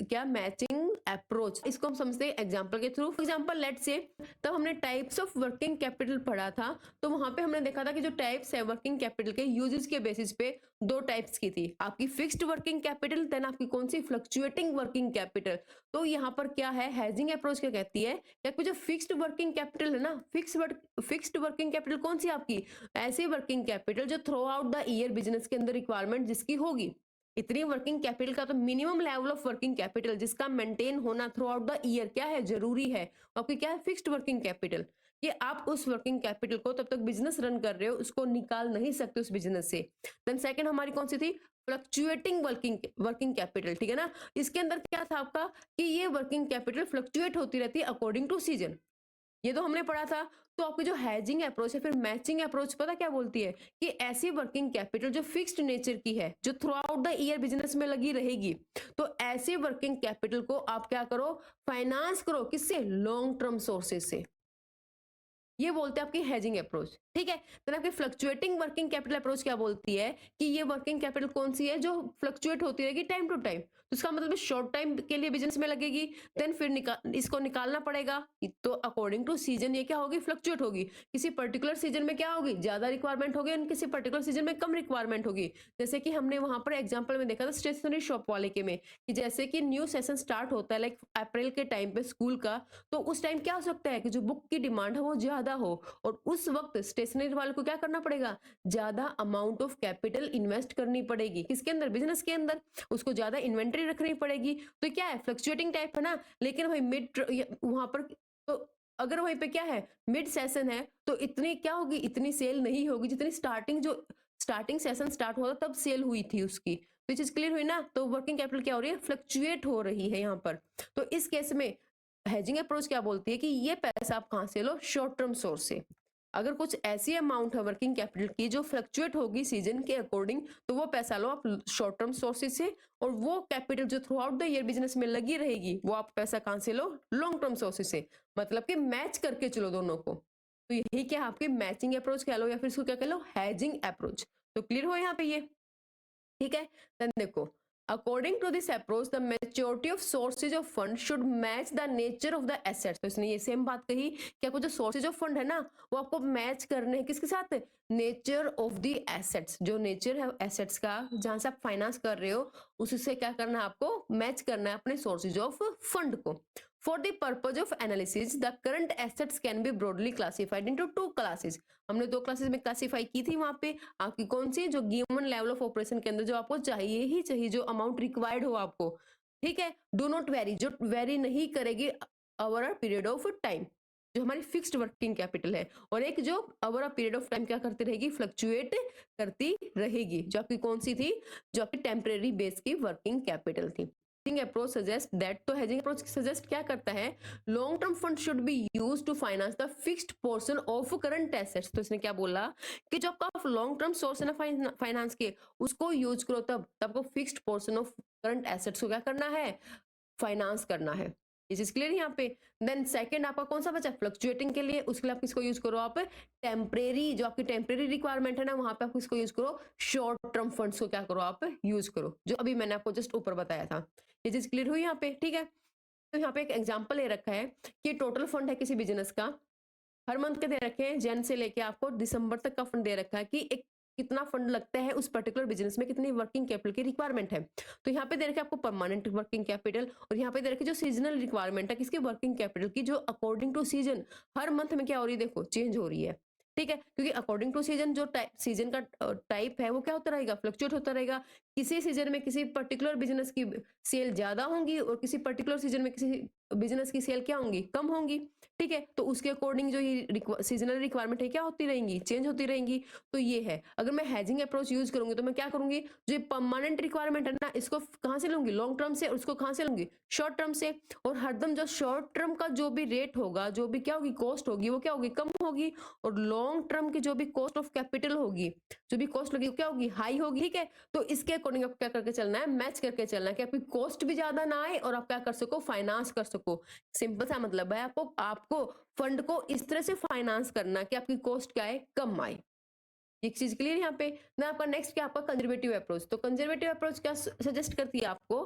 Speaker 1: क्या, मैचिंग अप्रोच। इसको हम समझते हैं एग्जांपल के through. For example let's say, तब हमने टाइप्स ऑफ वर्किंग कैपिटल पढ़ा था, तो वहां पे हमने देखा था कि जो टाइप्स है वर्किंग कैपिटल के यूजेस के बेसिस पे 2 टाइप्स की थी, आपकी फिक्स्ड वर्किंग कैपिटल, देन आपकी कौन सी, फ्लक्चुएटिंग वर्किंग कैपिटल। तो यहाँ पर क्या है, हैजिंग अप्रोच क्या कहती है कि आपकी जो फिक्स्ड वर्किंग कैपिटल है ना, फिक्स्ड वर्किंग कैपिटल कौन सी आपकी, ऐसी वर्किंग कैपिटल जो through out the year business के अंदर रिक्वायरमेंट जिसकी होगी, इतनी वर्किंग कैपिटल का तो minimum level of working capital जिसका मेंटेन होना थ्रू आउट द ईयर क्या है, जरूरी है। आपकी क्या है, फिक्स्ड वर्किंग कैपिटल। कि आप उस वर्किंग कैपिटल को तब तक बिजनेस रन कर रहे हो, उसको निकाल नहीं सकते उस बिजनेस से। देन सेकंड हमारी कौन सी थी, फ्लक्चुएटिंग वर्किंग कैपिटल। ठीक है ना, इसके अंदर क्या था आपका, कि ये वर्किंग कैपिटल फ्लक्चुएट होती रहती है अकॉर्डिंग टू सीजन। ये तो हमने पढ़ा था। तो आपकी जो हैजिंग अप्रोच है, फिर मैचिंग अप्रोच पता क्या बोलती है, कि ऐसी वर्किंग कैपिटल जो फिक्स्ड नेचर की है, जो through out the year business में लगी रहेगी, तो ऐसी वर्किंग कैपिटल को आप क्या करो, फाइनेंस करो, किससे, लॉन्ग टर्म सोर्सेज से। ये बोलते हैं आपकी हेजिंग अप्रोच। ठीक है, तो आपकी फ्लक्चुएटिंग वर्किंग कैपिटल अप्रोच क्या बोलती है, कि ये वर्किंग कैपिटल कौन सी है, जो फ्लक्चुएट होती रहेगी टाइम टू टाइम। तो इसका मतलब शॉर्ट टाइम के लिए बिजनेस में लगेगी, देन फिर इसको निकालना पड़ेगा, तो अकॉर्डिंग टू सीजन ये क्या होगी, फ्लक्चुएट होगी। किसी पर्टिकुलर सीजन में क्या होगी, ज्यादा रिक्वायरमेंट होगी, किसी पर्टिकुलर सीजन में कम रिक्वायरमेंट होगी। जैसे कि हमने वहां पर एग्जाम्पल में देखा था स्टेशनरी शॉप वाले के में, कि जैसे कि न्यू सेशन स्टार्ट होता है लाइक अप्रैल के टाइम पे स्कूल का, तो उस टाइम क्या हो सकता है कि जो बुक की डिमांड है वो ज्यादा ज्यादा हो, और उस वक्त स्टेशनरी वाले को क्या करना पड़ेगा, ज्यादा अमाउंट ऑफ कैपिटल इन्वेस्ट करनी पड़ेगी, किसके अंदर, बिजनेस के अंदर, उसको ज्यादा इन्वेंट्री रखनी पड़ेगी। तो क्या है, फ्लक्चुएटिंग टाइप है ना। लेकिन भाई मिड वहां पर, तो अगर वहीं पे क्या है, मिड सेशन है, तो इतनी क्या होगी, इतनी सेल नहीं होगी जितनी स्टार्टिंग सेशन स्टार्ट हुआ था तब सेल हुई थी उसकी। तो ये चीज क्लियर हुई ना। तो वर्किंग कैपिटल क्या हो रही है, फ्लक्चुएट हो रही है यहाँ पर। तो इस केस में हेजिंग अप्रोच क्या बोलती है कि ये पैसा आप कहां से लो, शॉर्ट टर्म सोर्स से। अगर कुछ ऐसी अमाउंट है वर्किंग कैपिटल की जो फ्लक्चुएट होगी सीजन के अकॉर्डिंग, तो वो पैसा लो आप शॉर्ट टर्म सोर्सेज से, और वो कैपिटल जो through out the year business में लगी रहेगी वो आप पैसा कहां से लो, लॉन्ग टर्म सोर्सेज से। मतलब कि मैच करके चलो दोनों को। तो यही क्या आपकी मैचिंग अप्रोच कह लो, या फिर इसको क्या कह लो, हेजिंग अप्रोच। तो क्लियर हो यहाँ पे ये, ठीक है। देन देखो, according to this approach the maturity of sources of fund should match the nature of the assets. तो इसने ये सेम बात कही कि आपको जो सोर्सेज ऑफ फंड है ना, वो आपको मैच करने हैं किसके साथ, नेचर ऑफ द एसेट्स। जो नेचर है एसेट्स का, जहां से आप फाइनेंस कर रहे हो, उससे क्या करना है, आपको मैच करना है अपने सोर्सेज ऑफ फंड को। For the purpose of analysis, the current assets can be broadly classified into two classes. हमने दो क्लासेस में क्लासिफाई की थी वहां पे। आपकी कौन सी, जो गिवन लेवल ऑफ ऑपरेशन के अंदर जो आपको चाहिए ही चाहिए, जो अमाउंट रिक्वायर्ड हो आपको, ठीक है, डू नॉट वेरी, जो वेरी नहीं करेगी over a period of time, जो हमारी फिक्स्ड वर्किंग कैपिटल है। और एक जो over a period of time क्या करती रहेगी, फ्लक्चुएट करती रहेगी, जो आपकी कौन सी थी, जो आपकी टेम्परेरी बेस की वर्किंग कैपिटल थी। हेजिंग अप्रोच सजेस्ट दैट, तो हेजिंग अप्रोच सजेस्ट क्या करता है, long term fund should be used to finance the fixed portion of current assets. तो इसने क्या बोला कि जो आपका लॉन्ग टर्म सोर्स है ना फाइनेंस के, उसको यूज करो, तब आपको fixed portion of current assets को क्या करना है, फाइनेंस करना है। ये चीज क्लियर यहाँ पे। देन सेकंड आपका कौन सा बचा, फ्लक्चुएटिंग के लिए, उसके लिए आप किसको यूज करो, आप टेम्परेरी, जो आपकी टेम्परेरी रिक्वायरमेंट है ना, वहां पे आप किसको यूज करो, शॉर्ट टर्म फंड्स को क्या करो, आप यूज करो, जो अभी मैंने आपको जस्ट ऊपर बताया था। ये चीज क्लियर हुई यहाँ पे, ठीक है। तो यहाँ पे एक एग्जांपल ले रखा है कि टोटल फंड है किसी बिजनेस का, हर मंथ के दे रखे हैं, जन से लेके आपको दिसंबर तक का फंड दे रखा है कि एक कितना फंड लगता है उस पर्टिकुलर बिजनेस में, कितनी वर्किंग कैपिटल की रिक्वायरमेंट है। तो यहाँ पे दे रखे आपको परमानेंट वर्किंग कैपिटल, और यहाँ पे दे रखे जो सीजनल रिक्वायरमेंट है किसकी, वर्किंग कैपिटल की, जो अकॉर्डिंग टू सीजन हर मंथ में क्या हो रही है, देखो चेंज हो रही है, ठीक है। क्योंकि अकॉर्डिंग टू सीजन जो सीजन का टाइप है वो क्या होता रहेगा, फ्लक्चुएट होता रहेगा। किसी सीजन में किसी पर्टिकुलर बिजनेस की सेल ज्यादा होंगी, और किसी पर्टिकुलर सीजन में किसी बिजनेस की सेल क्या होंगी, कम होंगी, ठीक है। तो उसके अकॉर्डिंग जो ये सीजनल रिक्वायरमेंट है क्या होती रहेंगी, चेंज होती रहेंगी। तो ये है, अगर मैं हेजिंग अप्रोच यूज करूंगी तो मैं क्या करूंगी, जो परमानेंट रिक्वायरमेंट है ना, इसको कहां से लूंगी, लॉन्ग टर्म से, और उसको कहां से लूंगी, शॉर्ट टर्म से। और हरदम जो शॉर्ट टर्म का जो भी रेट होगा, जो भी क्या होगी, कॉस्ट होगी, वो क्या होगी, कम होगी। और लॉन्ग टर्म की जो भी कॉस्ट ऑफ कैपिटल होगी, जो भी कॉस्ट होगी, क्या होगी, हाई होगी, ठीक है। तो इसके अकॉर्डिंग आप क्या करके चलना है, मैच करके चलना है कि आपकी कॉस्ट भी ज्यादा ना आए और आप क्या कर सको, फाइनेंस कर सको। सिंपल सा मतलब है, आपको फंड को इस तरह से फाइनेंस करना कि आपकी कॉस्ट क्या है, कम आए। एक चीज क्लियर यहाँ पे ना। आपका नेक्स्ट क्या, आपका कंजर्वेटिव अप्रोच। तो कंजर्वेटिव अप्रोच क्या सजेस्ट करती है आपको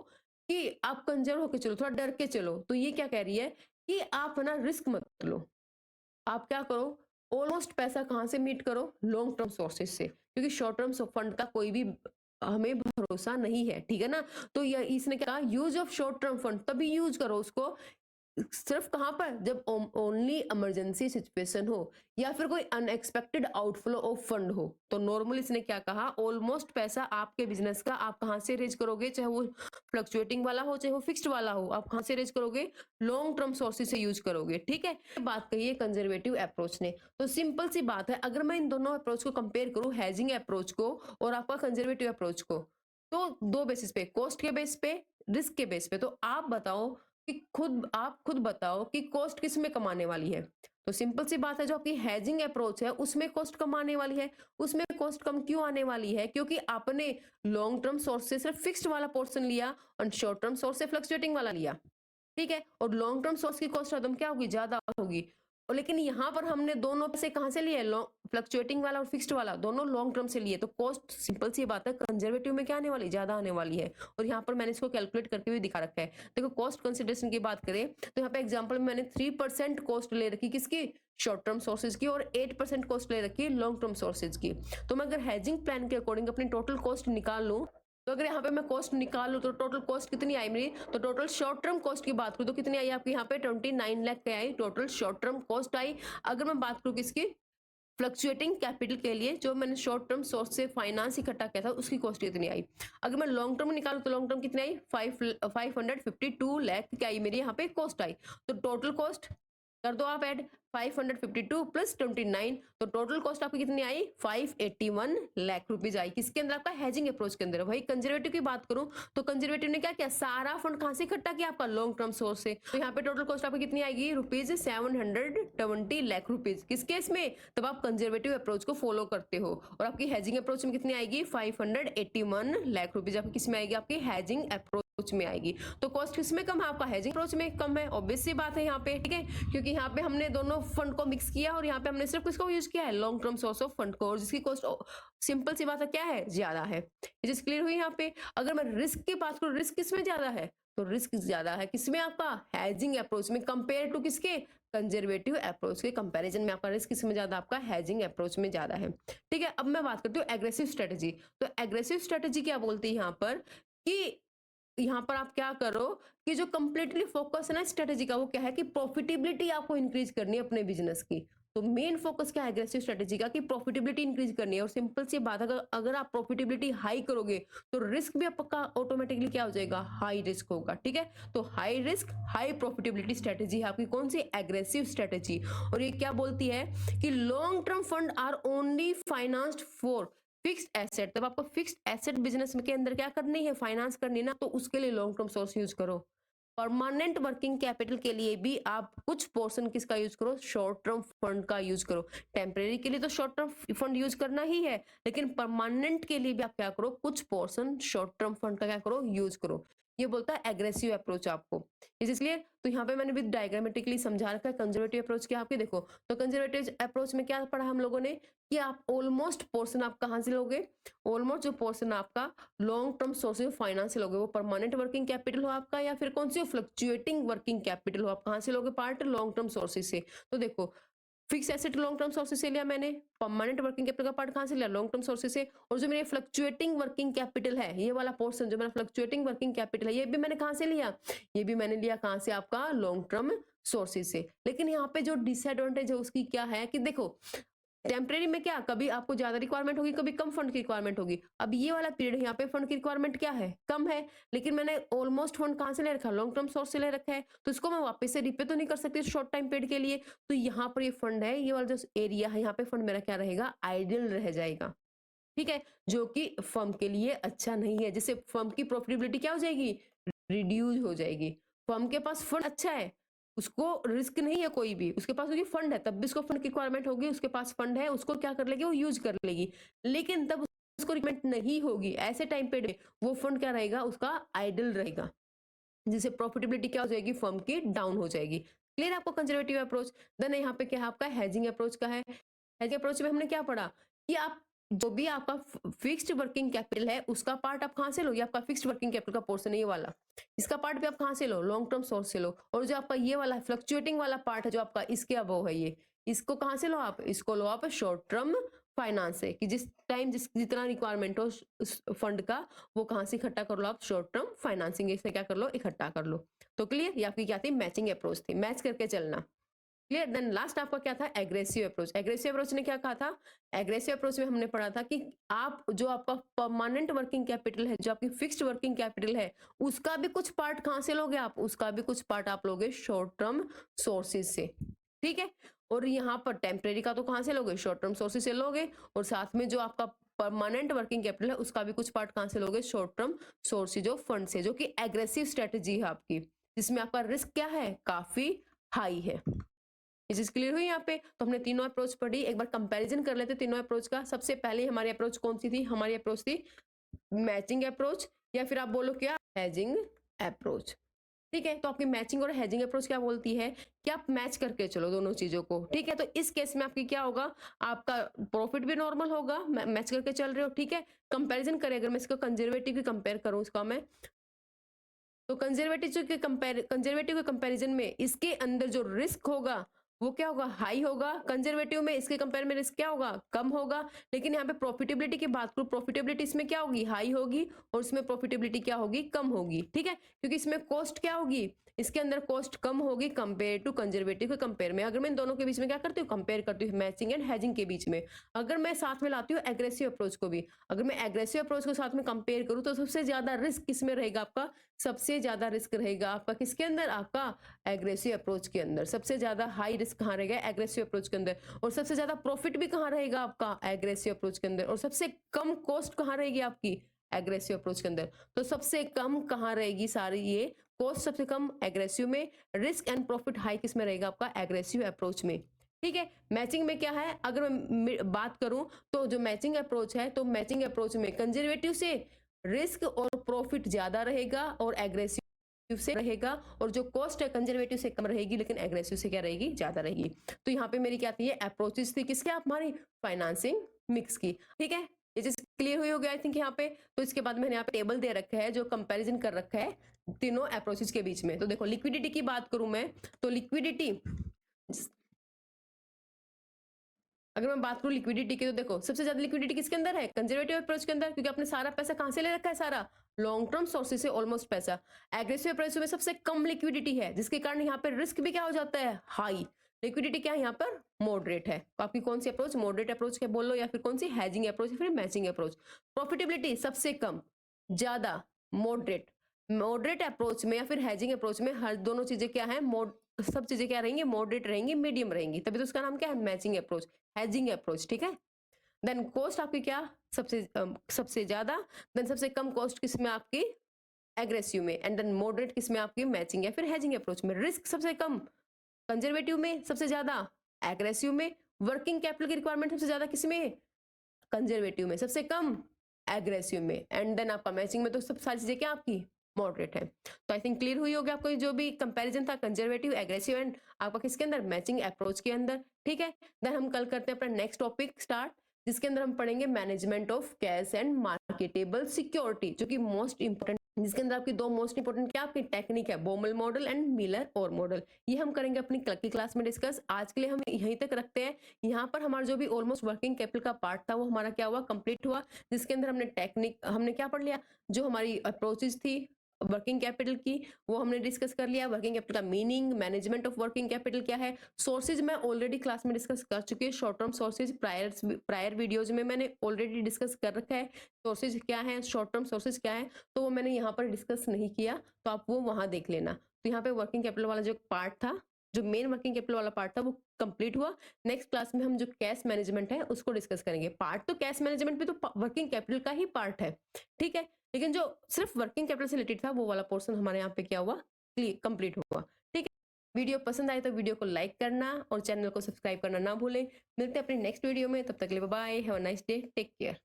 Speaker 1: कि आप कंजर्व होकर चलो, थोड़ा डर के चलो। तो ये क्या कह रही है कि आप ना रिस्क मत लो, आप क्या करो, ऑलमोस्ट पैसा कहां से मीट करो, लॉन्ग टर्म सोर्सेज से, क्योंकि शॉर्ट टर्म फंड का कोई भी हमें भरोसा नहीं है, ठीक है ना। तो ये इसने क्या, use of short term fund तभी यूज करो उसको, सिर्फ कहां पर, जब ओनली इमरजेंसी सिचुएशन हो, या फिर कोई अनएक्सपेक्टेड आउटफ्लो ऑफ फंड हो। तो नॉर्मली इसने क्या कहा, ऑलमोस्ट पैसा आपके बिजनेस का आप कहां से रेज करोगे, चाहे वो फ्लक्चुएटिंग वाला हो चाहे वो फिक्स्ड वाला हो, आप कहां से रेज करोगे, लॉन्ग टर्म सोर्सेज से यूज करोगे, ठीक है। बात कही है कंजर्वेटिव अप्रोच ने। तो सिंपल सी बात है, अगर मैं इन दोनों अप्रोच को कंपेयर करूं, हेजिंग अप्रोच को और आपका कंजर्वेटिव अप्रोच को, तो दो बेसिस पे, कॉस्ट के बेस पे, रिस्क के बेस पे। तो आप बताओ कि आप खुद बताओ कि कॉस्ट किस में कमाने वाली है। तो सिंपल सी बात है, जो आपकी हेजिंग अप्रोच है उसमें कॉस्ट कम आने वाली है। उसमें कॉस्ट कम क्यों आने वाली है, क्योंकि आपने लॉन्ग टर्म सोर्स से सिर्फ फिक्स्ड वाला पोर्शन लिया और शॉर्ट टर्म सोर्स से फ्लक्चुएटिंग वाला लिया, ठीक है। और लॉन्ग टर्म सोर्स की कॉस्ट एकदम क्या होगी, ज्यादा होगी। और लेकिन यहाँ पर हमने दोनों से कहां से लिए, फ्लक्चुएटिंग वाला और फिक्स्ड वाला, दोनों लॉन्ग टर्म से लिए। तो कॉस्ट सिंपल सी बात है, कंजर्वेटिव में क्या आने वाली, ज्यादा आने वाली है। और यहाँ पर मैंने इसको कैलकुलेट करके भी दिखा रखा है। देखो कॉस्ट कंसिडरेशन की बात करें तो यहाँ पे एग्जाम्पल में मैंने 3% कॉस्ट ले रखी किसकी, शॉर्ट टर्म सोर्सेज की, और 8% कॉस्ट ले रखी है लॉन्ग टर्म सोर्सेज की। तो मैं अगर हेजिंग प्लान के अकॉर्डिंग अपनी टोटल कॉस्ट निकाल लूं, तो अगर यहाँ पे मैं कॉस्ट निकालूं तो टोटल कॉस्ट कितनी आई मेरी, तो टोटल शॉर्ट टर्म कॉस्ट की बात करूं तो कितनी आई आपकी यहाँ पे 29 लाख क्या आई टोटल शॉर्ट टर्म कॉस्ट आई। अगर मैं बात करूं किसकी, फ्लक्चुएटिंग कैपिटल के लिए जो मैंने शॉर्ट टर्म सोर्स से फाइनेंस इकट्ठा किया था उसकी कॉस्ट कितनी आई। अगर मैं लॉन्ग टर्म निकालूं तो लॉन्ग टर्म कितनी आई 552 लाख क्या आई मेरी यहाँ पे कॉस्ट आई। तो टोटल कॉस्ट कर दो आप ऐड 552 प्लस 29, तो टोटल कॉस्ट आपकी कितनी आई 581 लाख रुपीज आई। किसके अंदर, आपका हेजिंग अप्रोच के अंदर। भाई कंजर्वेटिव की बात करूं तो कंजर्वेटिव ने क्या किया, सारा फंड कहां से इकट्ठा किया, आपका लॉन्ग टर्म सोर्स से। तो यहाँ पे टोटल कॉस्ट आपकी कितनी आएगी रुपीज 720 लाख रुपीज। किस केस में, तब आप कंजर्वेटिव अप्रोच को फॉलो करते हो। और आपकी हेजिंग अप्रोच में कितनी आएगी 581 लाख रुपीज आपकी किस में आएगी, आपकी हेजिंग अप्रोच में आएगी। तो कॉस्ट किसमें कम है, आपका हेजिंग अप्रोच में कम है, ऑब्वियस सी बात है यहाँ पे, ठीक है, क्योंकि यहाँ पे हमने दोनों फंड को मिक्स किया और यहाँ पे हमने सिर्फ किसको यूज किया है, long term source of fund को, और जिसकी कॉस्ट सिंपल सी बात है क्या है, ज्यादा है। ये चीज क्लियर हुई यहाँ पे। अगर मैं रिस्क की बात करूँ, रिस्क किसमें ज्यादा है, तो रिस्क ज्यादा है किसमें, आपका हेजिंग अप्रोच में, कंपेयर टू किसके, कंजर्वेटिव अप्रोच के कंपैरिजन में आपका रिस्क किसमें ज्यादा, आपका हेजिंग अप्रोच में ज्यादा है। ठीक है, अब मैं बात करती हूँ एग्रेसिव स्ट्रेटेजी। तो एग्रेसिव स्ट्रेटेजी क्या बोलती है यहाँ पर, कि यहाँ पर आप क्या करो कि जो कंप्लीटली फोकस है ना स्ट्रेटेजी का, वो क्या है कि प्रॉफिटेबिलिटी आपको इंक्रीज करनी है अपने बिजनेस की। तो मेन फोकस क्या है एग्रेसिव स्ट्रेटेजी का, कि प्रॉफिटेबिलिटी इंक्रीज करनी है। और सिंपल सी बात, अगर आप प्रॉफिटेबिलिटी हाई करोगे तो रिस्क भी आपका ऑटोमेटिकली क्या हो जाएगा, हाई रिस्क होगा। ठीक है, तो high risk high profitability strategy है आपकी कौन सी, एग्रेसिव स्ट्रेटेजी। और ये क्या बोलती है कि long term fund are only financed for fixed asset. तब आपको फिक्स्ड एसेट बिजनेस के अंदर क्या करनी है, फाइनेंस करनी है ना, तो उसके लिए लॉन्ग टर्म सोर्स यूज करो। परमानेंट वर्किंग कैपिटल के लिए भी आप कुछ पोर्शन किसका यूज करो, शॉर्ट टर्म फंड का यूज करो। टेम्परेरी के लिए तो शॉर्ट टर्म फंड यूज करना ही है, लेकिन परमानेंट के लिए भी आप क्या करो, कुछ पोर्शन शॉर्ट टर्म फंड का क्या करो, यूज करो। ये बोलता है एग्रेसिव अप्रोच आपको। इसलिए तो यहाँ पे मैंने भी डायग्रामेटिकली समझा रखा है कंजर्वेटिव अप्रोच क्या आपकी। देखो तो कंजर्वेटिव अप्रोच में क्या पढ़ा हम लोगों ने, कि आप ऑलमोस्ट पोर्शन आप कहां से लोगे, ऑलमोस्ट जो पोर्शन आपका long term source of finance से लोगे, वो परमानेंट वर्किंग कैपिटल हो आपका या फिर कौन सी फ्लक्चुएटिंग वर्किंग कैपिटल हो, आप कहां से लोगे पार्ट, लॉन्ग टर्म सोर्सेज से। तो देखो fix asset long term sources से लिया मैंने, परमानेंट वर्किंग कैपिटल का पार्ट कहां से लिया, लॉन्ग टर्म सोर्सेज से। और जो मेरे फ्लक्चुएटिंग वर्किंग कैपिटल है, ये वाला पोर्शन जो मेरा फ्लक्चुएटिंग वर्किंग कैपिटल है, ये भी मैंने कहां से लिया, ये भी मैंने लिया कहां से, आपका लॉन्ग टर्म सोर्सेज से। लेकिन यहाँ पे जो डिसएडवांटेज है उसकी क्या है, कि देखो टेम्परेरी में क्या, कभी आपको ज्यादा रिक्वायरमेंट होगी, कभी कम फंड की रिक्वायरमेंट होगी। अब ये वाला पीरियड यहाँ पे फंड की रिक्वायरमेंट क्या है, कम है, लेकिन मैंने ऑलमोस्ट फंड कहां से ले रखा है, लॉन्ग टर्म सोर्स से ले रखा है, तो इसको मैं वापस से रिपे तो नहीं कर सकती शॉर्ट टाइम पीरियड के लिए। तो यहाँ पर ये फंड है, ये वाला जो एरिया है यहाँ पे फंड मेरा क्या रहेगा, आइडियल रह जाएगा। ठीक है, जो कि फर्म के लिए अच्छा नहीं है, जिससे फर्म की प्रॉफिटेबिलिटी क्या हो जाएगी, रिड्यूस हो जाएगी। फर्म के पास फंड अच्छा है, उसको रिस्क नहीं है कोई भी, उसके पास फंड है, तब भी उसको फंड की रिक्वायरमेंट होगी, उसके पास फंड है, उसको क्या कर लेगी, वो यूज कर लेगी। लेकिन तब उसको रिक्वायरमेंट नहीं होगी, ऐसे टाइम पे वो फंड क्या रहेगा, उसका आइडल रहेगा, जिससे प्रॉफिटेबिलिटी क्या हो जाएगी, फर्म की डाउन हो जाएगी। क्लियर आपको कंजर्वेटिव अप्रोच। देन यहाँ पे क्या है आपका हेजिंग अप्रोच का है। हेजिंग अप्रोच में हमने क्या पढ़ा, कि आप जो भी आपका फिक्स्ड वर्किंग कैपिटल है उसका पार्ट आप कहां से लो, ये आपका फिक्स्ड वर्किंग कैपिटल का पोर्शन है ये वाला, इसका पार्ट भी आप कहां से लो, लॉन्ग टर्म सोर्स से लो। और जो आपका ये वाला फ्लक्चुएटिंग वाला पार्ट है जो आपका इसके अबव है, ये इसको कहां से लो आप, इसको लो आप शॉर्ट टर्म फाइनेंस से, कि जिस टाइम जितना रिक्वायरमेंट हो उस फंड का, वो कहां से इकट्ठा कर लो आप, शॉर्ट टर्म फाइनेंसिंग से क्या कर लो, इकट्ठा कर लो। तो क्लियर, ये आपकी क्या थी, मैचिंग अप्रोच थी, मैच करके चलना। क्लियर। देन लास्ट आपका क्या था, एग्रेसिव अप्रोच। एग्रेसिव अप्रोच ने क्या कहा था, एग्रेसिव अप्रोच में हमने पढ़ा था कि आप जो आपका परमानेंट वर्किंग कैपिटल है, जो आपकी फिक्स्ड वर्किंग कैपिटल है, उसका भी कुछ पार्ट कहां से लोगे आप, उसका भी कुछ पार्ट आप लोगे शॉर्ट टर्म सोर्सेज से। ठीक है, और यहाँ पर टेम्परेरी का तो कहां से लोगे, शॉर्ट टर्म सोर्सेज से लोगे, और साथ में जो आपका परमानेंट वर्किंग कैपिटल है उसका भी कुछ पार्ट कहां से लोगे, short term sources of fund से, जो कि एग्रेसिव स्ट्रेटेजी है आपकी, जिसमें आपका रिस्क क्या है, काफी हाई है। ये चीज क्लियर हुई यहाँ पे। तो हमने तीनों अप्रोच पढ़ी, एक बार कंपैरिजन कर लेते तीनों अप्रोच का। सबसे पहले हमारी अप्रोच कौन सी थी, हमारी अप्रोच थी मैचिंग अप्रोच, या फिर आप बोलो क्या, हेजिंग अप्रोच। ठीक है, तो आपकी मैचिंग और हेजिंग अप्रोच क्या बोलती है कि आप मैच करके चलो दोनों चीजों को। ठीक है, तो इस केस में आपकी क्या होगा, आपका प्रॉफिट भी नॉर्मल होगा, मैच करके चल रहे हो। ठीक है, कंपैरिजन करें अगर मैं इसको कंजर्वेटिव की कंपेयर करूं इसका मैं, तो कंजर्वेटिव के कंपैरिजन में इसके अंदर जो रिस्क होगा वो क्या होगा, हाई होगा। कंजर्वेटिव में इसके कंपेयर में रिस्क क्या होगा, कम होगा। लेकिन यहाँ पे प्रॉफिटेबिलिटी की बात करूं, प्रॉफिटेबिलिटी इसमें क्या होगी, हाई होगी, और उसमें प्रॉफिटेबिलिटी क्या होगी, कम होगी। ठीक है, क्योंकि इसमें कॉस्ट क्या होगी, इसके अंदर कॉस्ट कम होगी कंपेयर टू कंजर्वेटिव के कंपेयर में। अगर मैं इन दोनों के बीच में क्या करती हूँ, कंपेयर करती हूँ, मैचिंग एंड हेजिंग के बीच में। अगर मैं साथ में लाती हूँ एग्रेसिव अप्रोच को भी, अगर मैं एग्रेसिव अप्रोच को साथ में कंपेयर करूँ, तो सबसे ज्यादा रिस्क किसमें रहेगा आपका, सबसे ज्यादा रिस्क रहेगा आपका किसके अंदर, आपका एग्रेसिव अप्रोच के अंदर। सबसे ज्यादा हाई रिस्क कहाँ रहेगा, एग्रेसिव अप्रोच के अंदर। और सबसे ज्यादा प्रॉफिट भी कहाँ रहेगा आपका, एग्रेसिव अप्रोच के अंदर। और सबसे कम कॉस्ट कहाँ रहेगी आपकी, एग्रेसिव अप्रोच के अंदर। तो सबसे कम कहाँ रहेगी सारी ये कॉस्ट, सबसे कम एग्रेसिव में, रिस्क एंड प्रॉफिट हाई किस में रहेगा आपका, एग्रेसिव अप्रोच में। ठीक है, मैचिंग में क्या है, अगर मैं बात करूं तो जो मैचिंग अप्रोच है, तो मैचिंग अप्रोच में कंजर्वेटिव से रिस्क और प्रॉफिट ज्यादा रहेगा, और एग्रेसिव से रहेगा, और जो कॉस्ट है कंजर्वेटिव से कम रहेगी, लेकिन एग्रेसिव से क्या रहेगी, ज्यादा रहेगी। तो यहाँ पे मेरी क्या थी, ये अप्रोचेस थी किसके, आप हमारी फाइनेंसिंग मिक्स की। ठीक है, ये चीज क्लियर हुई होगी आई थिंक यहाँ पे। तो इसके बाद मैंने यहाँ पे टेबल दे रखा है जो कंपैरिजन कर रखा है तीनों अप्रोचेस के बीच में। तो देखो लिक्विडिटी की बात करूं मैं, तो लिक्विडिटी, अगर मैं बात करूं लिक्विडिटी की, तो देखो सबसे ज्यादा लिक्विडिटी किसके अंदर है, कंजर्वेटिव अप्रोच के अंदर, क्योंकि आपने सारा पैसा कहां से ले रखा है, सारा लॉन्ग टर्म सोर्सेज से ऑलमोस्ट पैसा। एग्रेसिव अप्रोच में सबसे कम लिक्विडिटी है, जिसके कारण यहाँ पर रिस्क भी क्या हो जाता है, हाई। लिक्विडिटी क्या है यहाँ पर, मॉडरेट है। तो आपकी कौन सी अप्रोच, मॉडरेट अप्रोच क्या बोलो, या फिर कौन सी हैजिंग अप्रोच, या फिर मैचिंग अप्रोच। प्रॉफिटेबिलिटी सबसे कम, ज्यादा, मॉडरेट। मॉडरेट अप्रोच में या फिर हैजिंग अप्रोच में हर दोनों चीजें क्या है, सब चीजें क्या रहेंगी, मॉडरेट रहेंगी, मीडियम रहेंगी, तभी तो उसका नाम क्या है, मैचिंग अप्रोच, हैजिंग अप्रोच। ठीक है, देन कॉस्ट आपकी क्या, सबसे ज्यादा, देन सबसे कम कॉस्ट किसमें आपकी, एग्रेसिव में, एंड देन मॉडरेट किसमें आपकी, मैचिंग या फिर हैजिंग अप्रोच में। रिस्क सबसे कम कंजर्वेटिव में, सबसे ज्यादा एग्रेसिव में। वर्किंग कैपिटल की रिक्वायरमेंट सबसे ज्यादा किसमें, कंजर्वेटिव में, सबसे कम एग्रेसिव में, एंड देन आपका मैचिंग में। तो सब सारी चीजें क्या आपकी मॉडरेट है। तो आई थिंक क्लियर हुई होगी आपको जो भी कंपैरिजन था, कंजर्वेटिव, एग्रेसिव एंड आपका किसके अंदर, मैचिंग अप्रोच के अंदर। ठीक है, देन हम कल करते हैं अपना नेक्स्ट टॉपिक स्टार्ट, जिसके अंदर हम पढ़ेंगे management of cash and marketable security, जो कि मोस्ट इंपोर्टेंट, जिसके अंदर आपकी दो मोस्ट इंपोर्टेंट क्या आपकी टेक्निक है, बोमल मॉडल एंड मिलर और मॉडल। ये हम करेंगे अपनी कल की क्लास में डिस्कस। आज के लिए हम यहीं तक रखते हैं। यहाँ पर हमारा जो भी ऑलमोस्ट वर्किंग कैपिटल का पार्ट था, वो हमारा क्या हुआ, कंप्लीट हुआ, जिसके अंदर हमने टेक्निक, हमने क्या पढ़ लिया, जो हमारी अप्रोचेस थी वर्किंग कैपिटल की, वो हमने डिस्कस कर लिया। वर्किंग कैपिटल का meaning, management of working capital क्या है, सोर्सेज मैं ऑलरेडी क्लास में डिस्कस कर चुकी है। Short term sources prior videos में मैंने ऑलरेडी डिस्कस कर रखा है, सोर्सेज क्या है, शॉर्ट टर्म सोर्सेज क्या है, तो वो मैंने यहाँ पर डिस्कस नहीं किया, तो आप वो वहां देख लेना। तो यहाँ पे वर्किंग कैपिटल वाला जो पार्ट था, जो मेन वर्किंग कैपिटल वाला पार्ट था, वो कंप्लीट हुआ। नेक्स्ट क्लास में हम जो कैश मैनेजमेंट है उसको डिस्कस करेंगे। पार्ट तो कैश मैनेजमेंट भी तो वर्किंग कैपिटल का ही पार्ट है। ठीक है, लेकिन जो सिर्फ वर्किंग कैपिटल से रिलेटेड था, वो वाला पोर्शन हमारे यहाँ पे क्या हुआ, कंप्लीट हुआ। ठीक है, वीडियो पसंद आए तो वीडियो को लाइक करना और चैनल को सब्सक्राइब करना ना भूलें। मिलते हैं अपनी नेक्स्ट वीडियो में, तब तक के लिए bye, have a nice day, take care.